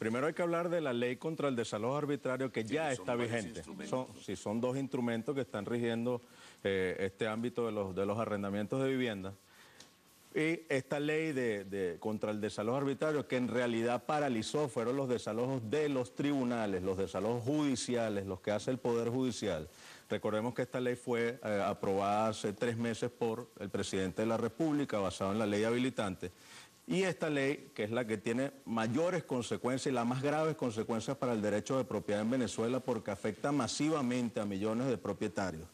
Primero hay que hablar de la ley contra el desalojo arbitrario que ya está vigente. Son dos instrumentos que están rigiendo este ámbito de los arrendamientos de vivienda. Y esta ley contra el desalojo arbitrario, que en realidad paralizó, fueron los desalojos de los tribunales, los desalojos judiciales, los que hace el Poder Judicial. Recordemos que esta ley fue aprobada hace 3 meses por el presidente de la República, basado en la ley habilitante. Y esta ley, que es la que tiene mayores consecuencias y las más graves consecuencias para el derecho de propiedad en Venezuela, porque afecta masivamente a millones de propietarios,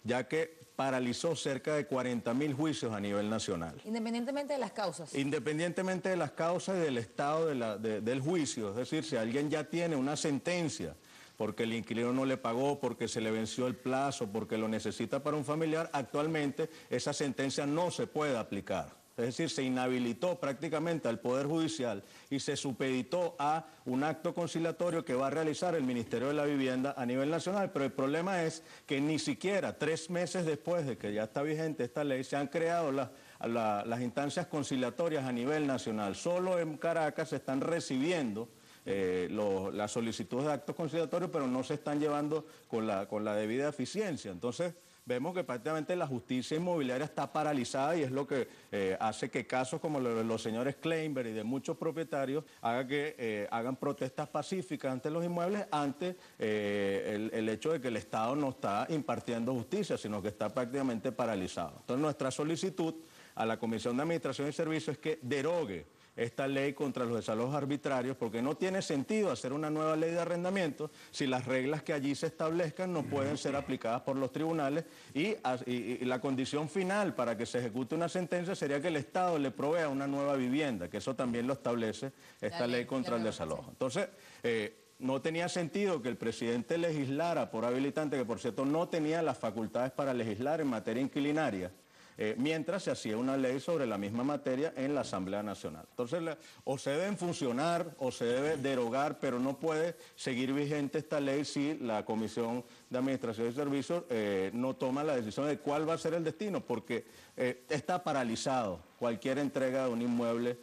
ya que paralizó cerca de 40.000 juicios a nivel nacional. Independientemente de las causas. Independientemente de las causas y del estado del juicio, es decir, si alguien ya tiene una sentencia porque el inquilino no le pagó, porque se le venció el plazo, porque lo necesita para un familiar, actualmente esa sentencia no se puede aplicar. Es decir, se inhabilitó prácticamente al Poder Judicial y se supeditó a un acto conciliatorio que va a realizar el Ministerio de la Vivienda a nivel nacional. Pero el problema es que ni siquiera 3 meses después de que ya está vigente esta ley, se han creado las instancias conciliatorias a nivel nacional. Solo en Caracas se están recibiendo las solicitudes de actos conciliatorios, pero no se están llevando con la debida eficiencia. Entonces, vemos que prácticamente la justicia inmobiliaria está paralizada y es lo que hace que casos como los señores Kleinberg y de muchos propietarios hagan protestas pacíficas ante los inmuebles ante el hecho de que el Estado no está impartiendo justicia, sino que está prácticamente paralizado. Entonces, nuestra solicitud a la Comisión de Administración y Servicios es que derogue esta ley contra los desalojos arbitrarios, porque no tiene sentido hacer una nueva ley de arrendamiento si las reglas que allí se establezcan no pueden ser aplicadas por los tribunales y la condición final para que se ejecute una sentencia sería que el Estado le provea una nueva vivienda, que eso también lo establece esta ley contra el desalojo. Entonces, no tenía sentido que el presidente legislara por habilitante, que por cierto no tenía las facultades para legislar en materia inquilinaria, mientras se hacía una ley sobre la misma materia en la Asamblea Nacional. Entonces, o se deben funcionar o se debe derogar, pero no puede seguir vigente esta ley si la Comisión de Administración y Servicios no toma la decisión de cuál va a ser el destino, porque está paralizado cualquier entrega de un inmueble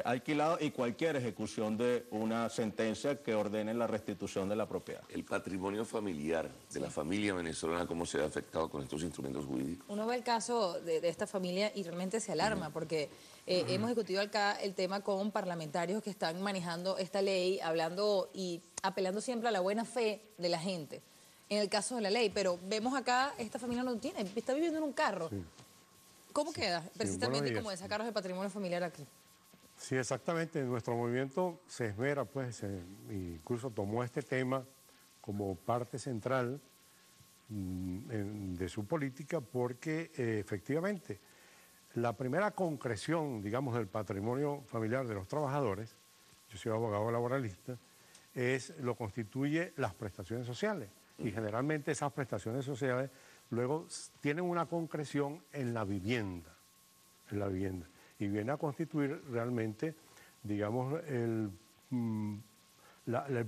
alquilado y cualquier ejecución de una sentencia que ordene la restitución de la propiedad. El patrimonio familiar de la familia venezolana, ¿cómo se ha afectado con estos instrumentos jurídicos? Uno ve el caso de esta familia y realmente se alarma porque hemos discutido acá el tema con parlamentarios que están manejando esta ley, hablando y apelando siempre a la buena fe de la gente en el caso de la ley, pero vemos acá, esta familia no tiene, está viviendo en un carro. Sí. ¿Cómo queda precisamente como de sacarlos del patrimonio familiar aquí? Sí, exactamente. Nuestro movimiento se esmera, pues, incluso tomó este tema como parte central de su política porque efectivamente la primera concreción, digamos, del patrimonio familiar de los trabajadores, yo soy abogado laboralista, lo constituye las prestaciones sociales. Y generalmente esas prestaciones sociales luego tienen una concreción en la vivienda. Y viene a constituir realmente, digamos, el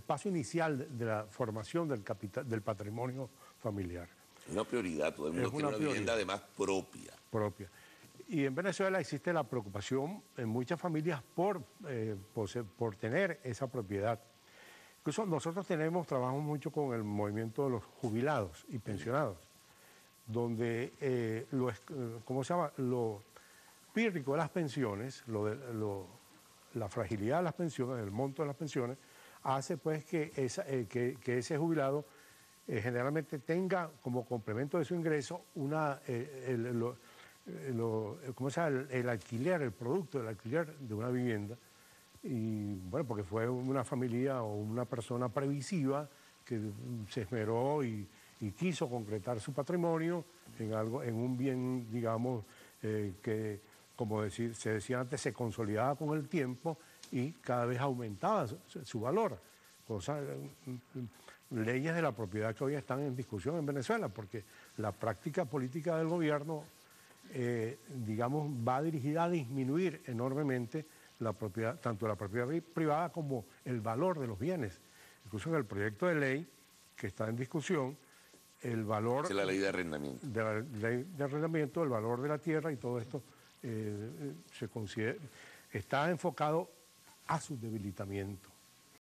paso inicial de la formación del patrimonio familiar. Es una prioridad, todo el mundo quiere una vivienda además propia. Y en Venezuela existe la preocupación en muchas familias por tener esa propiedad. Incluso nosotros trabajamos mucho con el movimiento de los jubilados y pensionados, donde lo pírrico de las pensiones, la fragilidad de las pensiones, el monto de las pensiones, hace pues que ese jubilado generalmente tenga como complemento de su ingreso el alquiler, el producto del alquiler de una vivienda. Y bueno, porque fue una familia o una persona previsiva que se esmeró y quiso concretar su patrimonio en un bien, digamos, que, como se decía antes, se consolidaba con el tiempo y cada vez aumentaba su valor. Leyes de la propiedad que hoy están en discusión en Venezuela, porque la práctica política del gobierno, digamos, va dirigida a disminuir enormemente la propiedad, tanto la propiedad privada como el valor de los bienes. Incluso en el proyecto de ley que está en discusión, el valor... Es la ley de arrendamiento. De la ley de arrendamiento, el valor de la tierra y todo esto está enfocado a su debilitamiento.